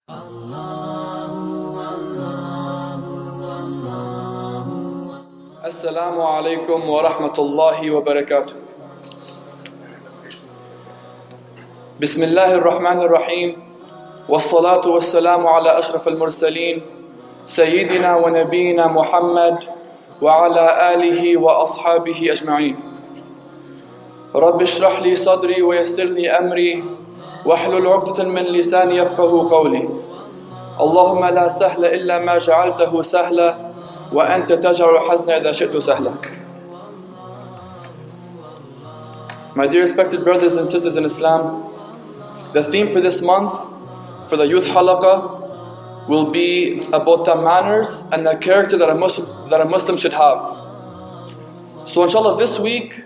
Assalamu alaikum wa rahmatullahi wa barakatuh. Bismillahir Rahmanir Rahim. Wassalatu wassalamu ala ashraf al-mursaleen. Sayyidina wa nabiyyina Muhammad wa ala alihi wa ashabihi ajma'een. Rabbi shrah li sadri wa yassir li amri wahlul 'uqdatan min lisani yafqahu qawli. Allahumma la sahla illa ma ja'altahu sahla وأنت تجعل الحزن إذا شئت سهلا. My dear respected brothers and sisters in Islam, the theme for this month, for the youth Halaqa, will be about the manners and the character that a Muslim should have. So inshallah this week,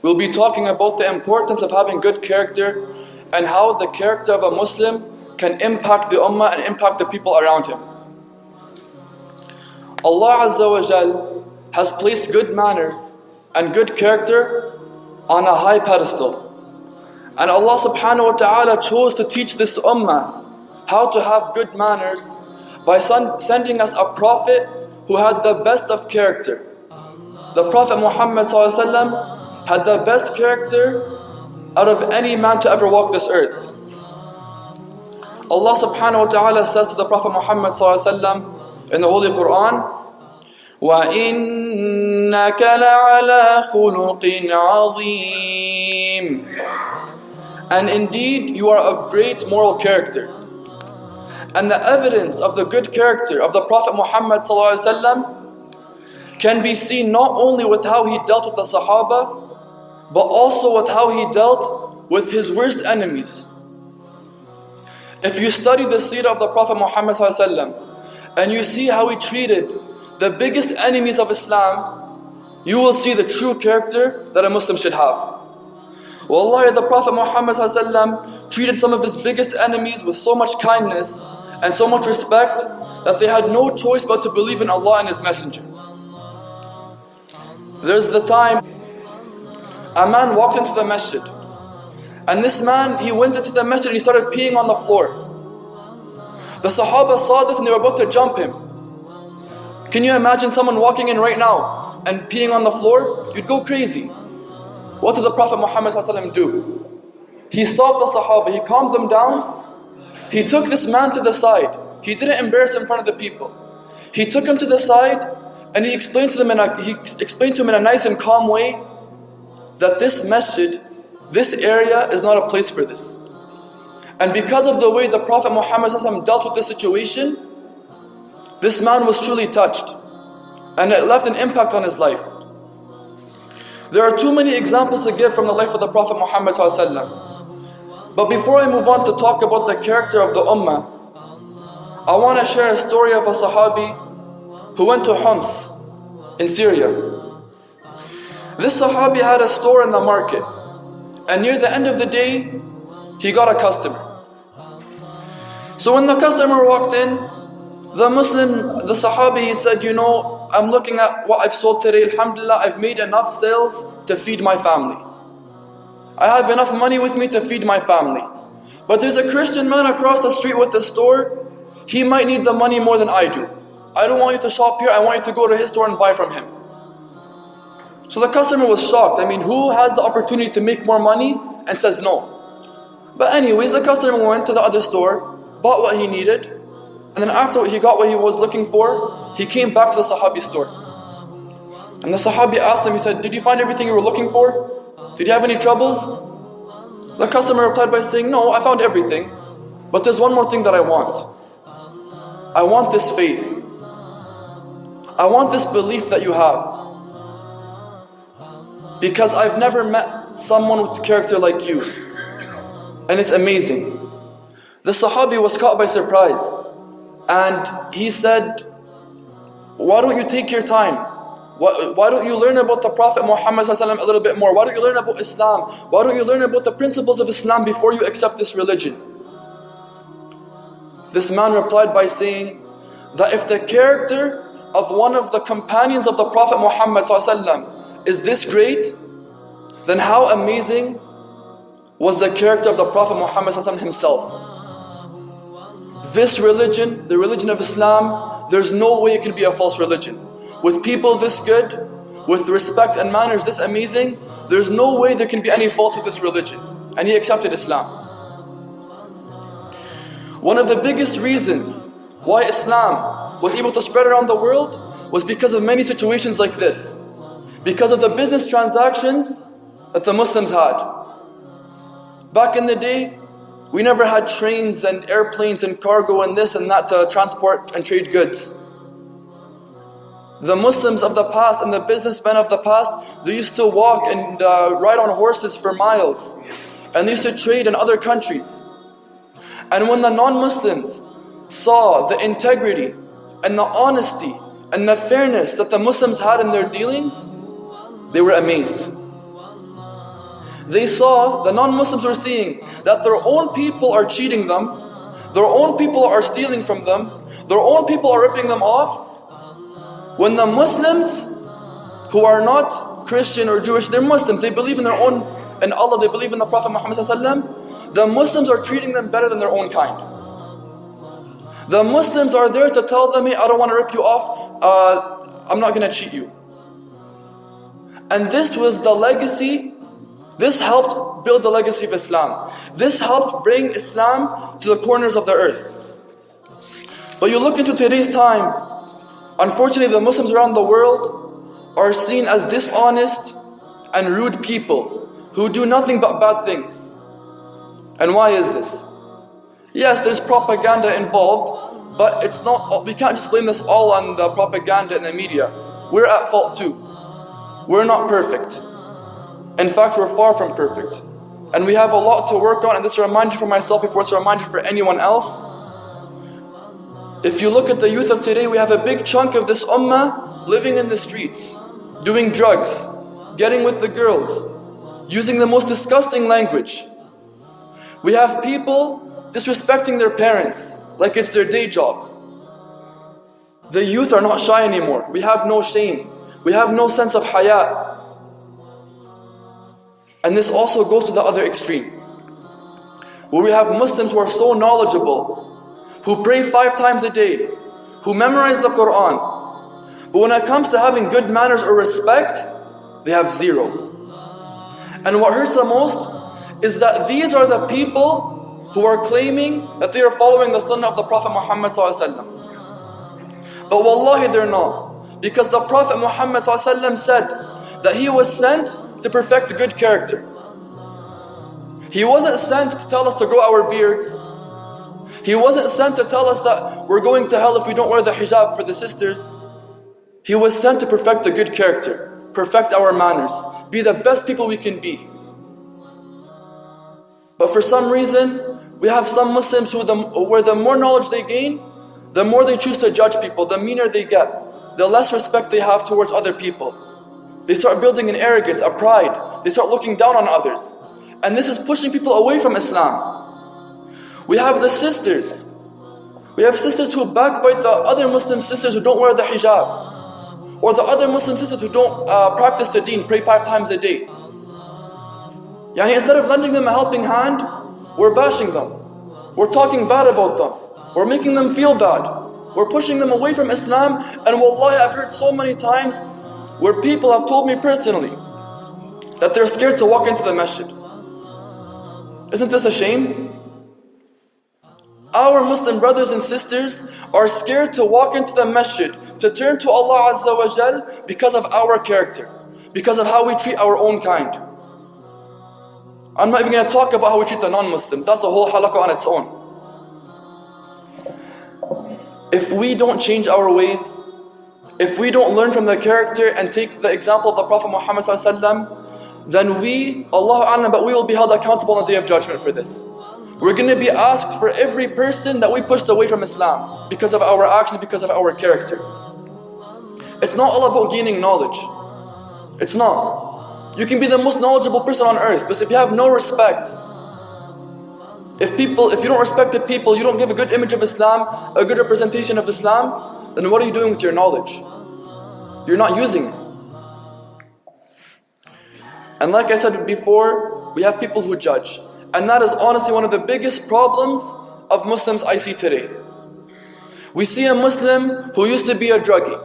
we'll be talking about the importance of having good character and how the character of a Muslim can impact the ummah and impact the people around him. Allah Azza wa Jal has placed good manners and good character on a high pedestal. And Allah subhanahu wa ta'ala chose to teach this ummah how to have good manners by sending us a prophet who had the best of character. The Prophet Muhammad had the best character out of any man to ever walk this earth. Allah subhanahu wa ta'ala says to the Prophet Muhammad in the Holy Quran, وَإِنَّكَ لَعَلَى خُلُقٍ عَظِيمٍ. And indeed you are of great moral character. And the evidence of the good character of the Prophet Muhammad can be seen not only with how he dealt with the Sahaba, but also with how he dealt with his worst enemies. If you study the seerah of the Prophet Muhammad and you see how he treated the biggest enemies of Islam, you will see the true character that a Muslim should have. Wallahi, the Prophet Muhammad treated some of his biggest enemies with so much kindness and so much respect that they had no choice but to believe in Allah and His Messenger. There's the time a man walked into the masjid, and this man, he went into the masjid and he started peeing on the floor. The Sahaba saw this and they were about to jump him. Can you imagine someone walking in right now and peeing on the floor? You'd go crazy. What did the Prophet Muhammad do? He stopped the Sahaba, he calmed them down. He took this man to the side. He didn't embarrass him in front of the people. He took him to the side and he explained to him in a nice and calm way that this masjid, this area is not a place for this. And because of the way the Prophet Muhammad dealt with this situation, this man was truly touched, and it left an impact on his life. There are too many examples to give from the life of the Prophet Muhammad ﷺ. But before I move on to talk about the character of the ummah, I want to share a story of a Sahabi who went to Homs in Syria. This Sahabi had a store in the market, and near the end of the day, he got a customer. So when the customer walked in, the Sahabi, he said, you know, I'm looking at what I've sold today, alhamdulillah, I've made enough sales to feed my family. I have enough money with me to feed my family. But there's a Christian man across the street with the store, he might need the money more than I do. I don't want you to shop here, I want you to go to his store and buy from him. So the customer was shocked. I mean, who has the opportunity to make more money and says no? But anyways, the customer went to the other store, bought what he needed, and then after he got what he was looking for, he came back to the Sahabi's store. And the Sahabi asked him, he said, did you find everything you were looking for? Did you have any troubles? The customer replied by saying, no, I found everything, but there's one more thing that I want. I want this faith. I want this belief that you have. Because I've never met someone with character like you. And it's amazing. The Sahabi was caught by surprise. And he said, why don't you take your time? Why don't you learn about the Prophet Muhammad a little bit more? Why don't you learn about Islam? Why don't you learn about the principles of Islam before you accept this religion? This man replied by saying that if the character of one of the companions of the Prophet Muhammad is this great, then how amazing was the character of the Prophet Muhammad himself. This religion, the religion of Islam, there's no way it can be a false religion. With people this good, with respect and manners this amazing, there's no way there can be any fault with this religion. And he accepted Islam. One of the biggest reasons why Islam was able to spread around the world was because of many situations like this. Because of the business transactions that the Muslims had. Back in the day, we never had trains and airplanes and cargo and this and that to transport and trade goods. The Muslims of the past and the businessmen of the past, they used to walk and ride on horses for miles. And they used to trade in other countries. And when the non-Muslims saw the integrity and the honesty and the fairness that the Muslims had in their dealings, they were amazed. They saw, the non-Muslims were seeing that their own people are cheating them, their own people are stealing from them, their own people are ripping them off. When the Muslims, who are not Christian or Jewish, they're Muslims, they believe in their own, in Allah, they believe in the Prophet Muhammad ﷺ, the Muslims are treating them better than their own kind. The Muslims are there to tell them, hey, I don't want to rip you off, I'm not going to cheat you. And this was the legacy. This helped build the legacy of Islam. This helped bring Islam to the corners of the earth. But you look into today's time, unfortunately the Muslims around the world are seen as dishonest and rude people who do nothing but bad things. And why is this? Yes, there's propaganda involved, but it's not. We can't just blame this all on the propaganda and the media. We're at fault too. We're not perfect. In fact, we're far from perfect. And we have a lot to work on, and this is a reminder for myself before it's a reminder for anyone else. If you look at the youth of today, we have a big chunk of this ummah living in the streets, doing drugs, getting with the girls, using the most disgusting language. We have people disrespecting their parents like it's their day job. The youth are not shy anymore. We have no shame. We have no sense of haya. And this also goes to the other extreme, where we have Muslims who are so knowledgeable, who pray 5 times a day, who memorize the Quran, but when it comes to having good manners or respect, they have zero. And what hurts the most is that these are the people who are claiming that they are following the sunnah of the Prophet Muhammad ﷺ. But wallahi they're not, because the Prophet Muhammad ﷺ said that he was sent to perfect good character. He wasn't sent to tell us to grow our beards. He wasn't sent to tell us that we're going to hell if we don't wear the hijab for the sisters. He was sent to perfect the good character, perfect our manners, be the best people we can be. But for some reason, we have some Muslims where the more knowledge they gain, the more they choose to judge people, the meaner they get, the less respect they have towards other people. They start building an arrogance, a pride. They start looking down on others. And this is pushing people away from Islam. We have the sisters. We have sisters who backbite the other Muslim sisters who don't wear the hijab. Or the other Muslim sisters who don't practice the deen, pray 5 times a day. Yani instead of lending them a helping hand, we're bashing them. We're talking bad about them. We're making them feel bad. We're pushing them away from Islam. And wallahi, I've heard so many times where people have told me personally that they're scared to walk into the masjid. Isn't this a shame? Our Muslim brothers and sisters are scared to walk into the masjid, to turn to Allah Azza wa Jal because of our character, because of how we treat our own kind. I'm not even going to talk about how we treat the non-Muslims. That's a whole halaqa on its own. If we don't change our ways, if we don't learn from the character and take the example of the Prophet Muhammad ﷺ, then we, Allahu A'lam, but we will be held accountable on the Day of Judgment for this. We're going to be asked for every person that we pushed away from Islam because of our actions, because of our character. It's not all about gaining knowledge. It's not. You can be the most knowledgeable person on earth, but if you have no respect, if you don't respect the people, you don't give a good image of Islam, a good representation of Islam, then what are you doing with your knowledge? You're not using it. And like I said before, we have people who judge. And that is honestly one of the biggest problems of Muslims I see today. We see a Muslim who used to be a druggie,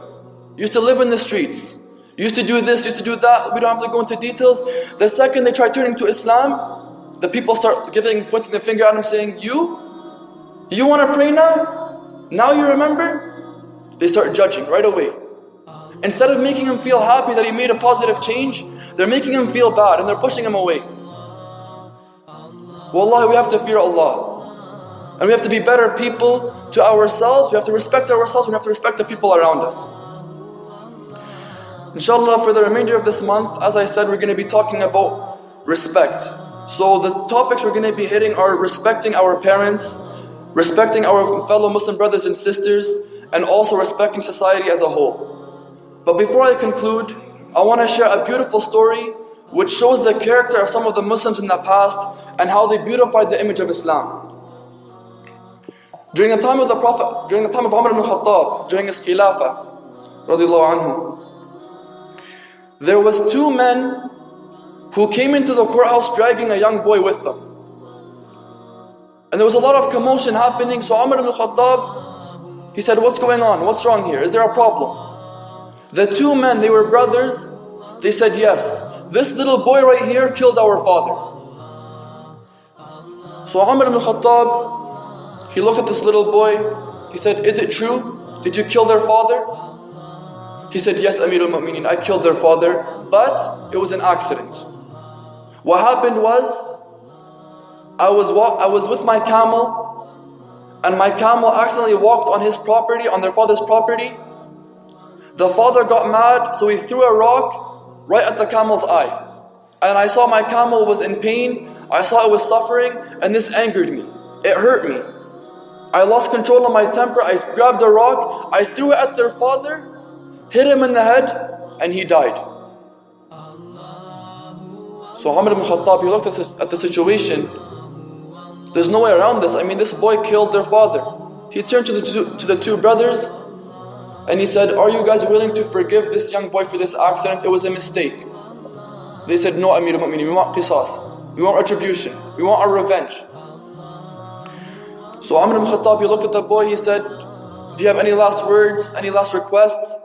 used to live in the streets, used to do this, used to do that. We don't have to go into details. The second they try turning to Islam, the people start pointing the finger at him saying, You want to pray now? Now you remember? They start judging right away. Instead of making him feel happy that he made a positive change, they're making him feel bad and they're pushing him away. Wallahi, we have to fear Allah. And we have to be better people to ourselves. We have to respect ourselves. We have to respect the people around us. Inshallah, for the remainder of this month, as I said, we're going to be talking about respect. So the topics we're going to be hitting are respecting our parents, respecting our fellow Muslim brothers and sisters, and also respecting society as a whole. But before I conclude, I want to share a beautiful story which shows the character of some of the Muslims in the past and how they beautified the image of Islam. During the time of the Prophet, during the time of Umar ibn Khattab, during his Khilafah, radiallahu anhu, there was two men who came into the courthouse dragging a young boy with them. And there was a lot of commotion happening, so Umar ibn Khattab, he said, what's going on? What's wrong here? Is there a problem? The two men, they were brothers, they said, yes, this little boy right here killed our father. So Umar ibn Khattab, he looked at this little boy, he said, is it true? Did you kill their father? He said, yes, Amir al-Mu'mineen, I killed their father, but it was an accident. What happened was, I was with my camel, and my camel accidentally walked on his property, on their father's property. The father got mad, so he threw a rock right at the camel's eye. And I saw my camel was in pain, I saw it was suffering, and this angered me. It hurt me. I lost control of my temper, I grabbed a rock, I threw it at their father, hit him in the head, and he died. So Umar ibn Khattab, he looked at the situation. There's no way around this. I mean, this boy killed their father. He turned to the two brothers, and he said, are you guys willing to forgive this young boy for this accident? It was a mistake. They said, no, Amir al-Mu'mineen, we want qisas. We want retribution. We want our revenge. So Umar ibn Khattab, he looked at the boy, he said, do you have any last words, any last requests?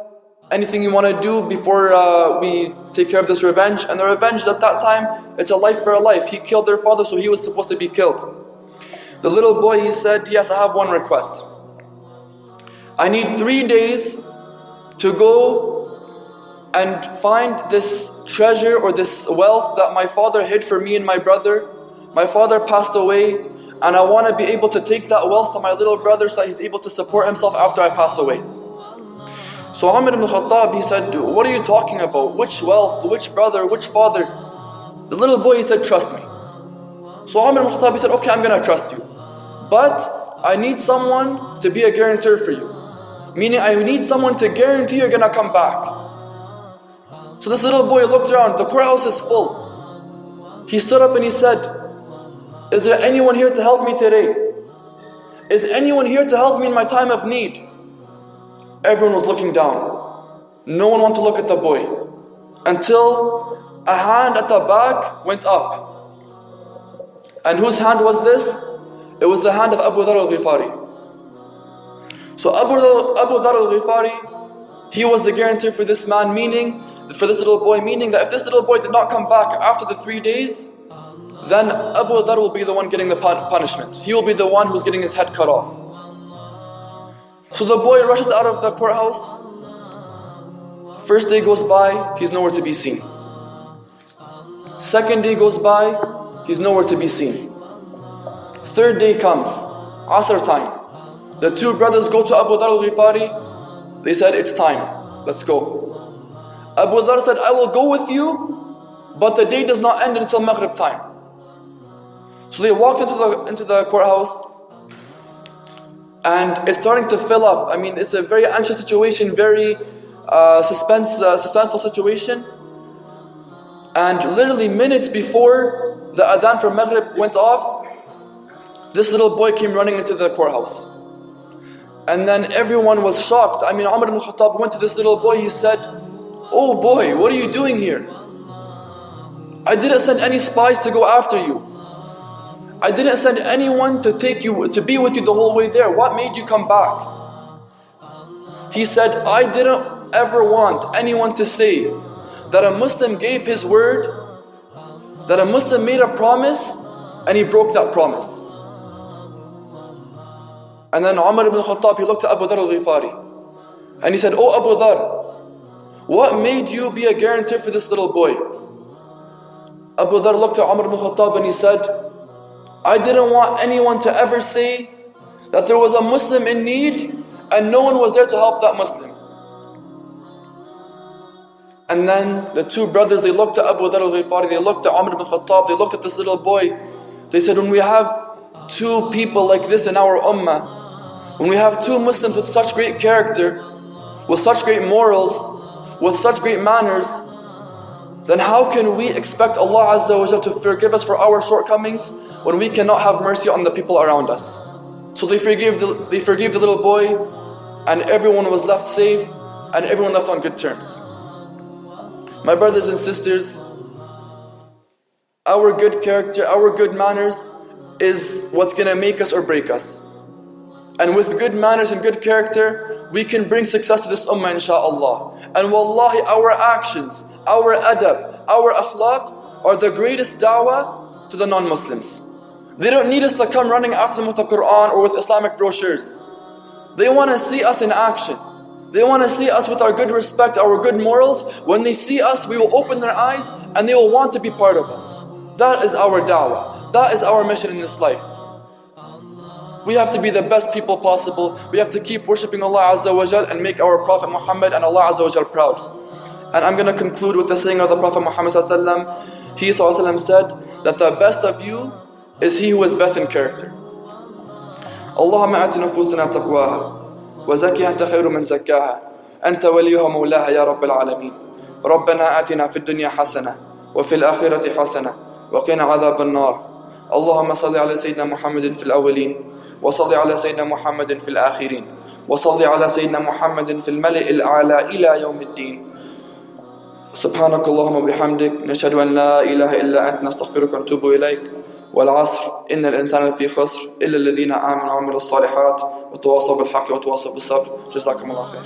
Anything you want to do before we take care of this revenge? And the revenge at that time, it's a life for a life. He killed their father, so he was supposed to be killed. The little boy, he said, yes, I have one request. I need 3 days to go and find this treasure or this wealth that my father hid for me and my brother. My father passed away, and I want to be able to take that wealth to my little brother so that he's able to support himself after I pass away. So Umar ibn Khattab, he said, what are you talking about? Which wealth? Which brother? Which father? The little boy, he said, trust me. So Umar ibn Khattab, he said, okay, I'm going to trust you. But I need someone to be a guarantor for you. Meaning I need someone to guarantee you're going to come back. So this little boy looked around, the courthouse is full. He stood up and he said, is there anyone here to help me today? Is anyone here to help me in my time of need? Everyone was looking down. No one wanted to look at the boy. Until a hand at the back went up. And whose hand was this? It was the hand of Abu Dharr al-Ghifari. So Abu Dharr al-Ghifari, he was the guarantor for this man, meaning, for this little boy, meaning that if this little boy did not come back after the 3 days, then Abu Dharr will be the one getting the punishment. He will be the one who's getting his head cut off. So the boy rushes out of the courthouse. First day goes by, he's nowhere to be seen. Second day goes by, he's nowhere to be seen. Third day comes, Asr time. The two brothers go to Abu Dharr al-Ghifari. They said, it's time, let's go. Abu Dharr said, I will go with you, but the day does not end until Maghrib time. So they walked into the courthouse, and it's starting to fill up. I mean, it's a very anxious situation, very suspenseful situation. And literally minutes before the adhan for Maghrib went off, this little boy came running into the courthouse. And then everyone was shocked. I mean, Umar ibn Khattab went to this little boy, he said, oh boy, what are you doing here? I didn't send any spies to go after you. I didn't send anyone to be with you the whole way there. What made you come back? He said, I didn't ever want anyone to say that a Muslim gave his word, that a Muslim made a promise, and he broke that promise. And then Umar ibn Khattab, he looked at Abu Dharr al-Ghifari, and he said, Oh Abu Dharr, what made you be a guarantor for this little boy? Abu Dharr looked at Umar ibn Khattab and he said, I didn't want anyone to ever say that there was a Muslim in need and no one was there to help that Muslim. And then the two brothers, they looked at Abu Dharr al-Ghifari, they looked at Umar ibn Khattab, they looked at this little boy. They said, when we have two people like this in our ummah, when we have two Muslims with such great character, with such great morals, with such great manners, then how can we expect Allah Azza wa Jal to forgive us for our shortcomings when we cannot have mercy on the people around us? So they forgave the little boy, and everyone was left safe, and everyone left on good terms. My brothers and sisters, our good character, our good manners is what's going to make us or break us. And with good manners and good character, we can bring success to this ummah, insha'Allah. And wallahi, our actions, our adab, our akhlaq are the greatest dawah to the non-Muslims. They don't need us to come running after them with the Quran or with Islamic brochures. They want to see us in action. They want to see us with our good respect, our good morals. When they see us, we will open their eyes and they will want to be part of us. That is our dawah. That is our mission in this life. We have to be the best people possible. We have to keep worshipping Allah Azza wa Jal and make our Prophet Muhammad and Allah Azza wa Jal proud. And I'm going to conclude with the saying of the Prophet Muhammad Sallallahu Alaihi Wasallam. He Sallallahu Alaihi Wasallam said that the best of you is he who is best in character. Allahumma ati nufusana taqwaha wa zakkiha anta khayru man zakkaha anta waliyuha mawlaha ya rabbil alameen. Rabbana atina fid dunya hasana wa fil akhirati hasana wa qina adhaban nar. Allahumma salli ala sayyidina Muhammadin fil awwalin wa salli ala sayyidina Muhammadin fil akhirin wa salli ala sayyidina Muhammadin fil mala'i al-a'la ila yawm ad-din. سبحانك اللهم وبحمدك نشهد أن لا إله إلا أنت نستغفرك ونتوب إليك والعصر إن الإنسان لفي خسر إلا الذين آمنوا وعملوا الصالحات وتواصوا بالحق وتواصوا بالصبر جزاكم الله خير.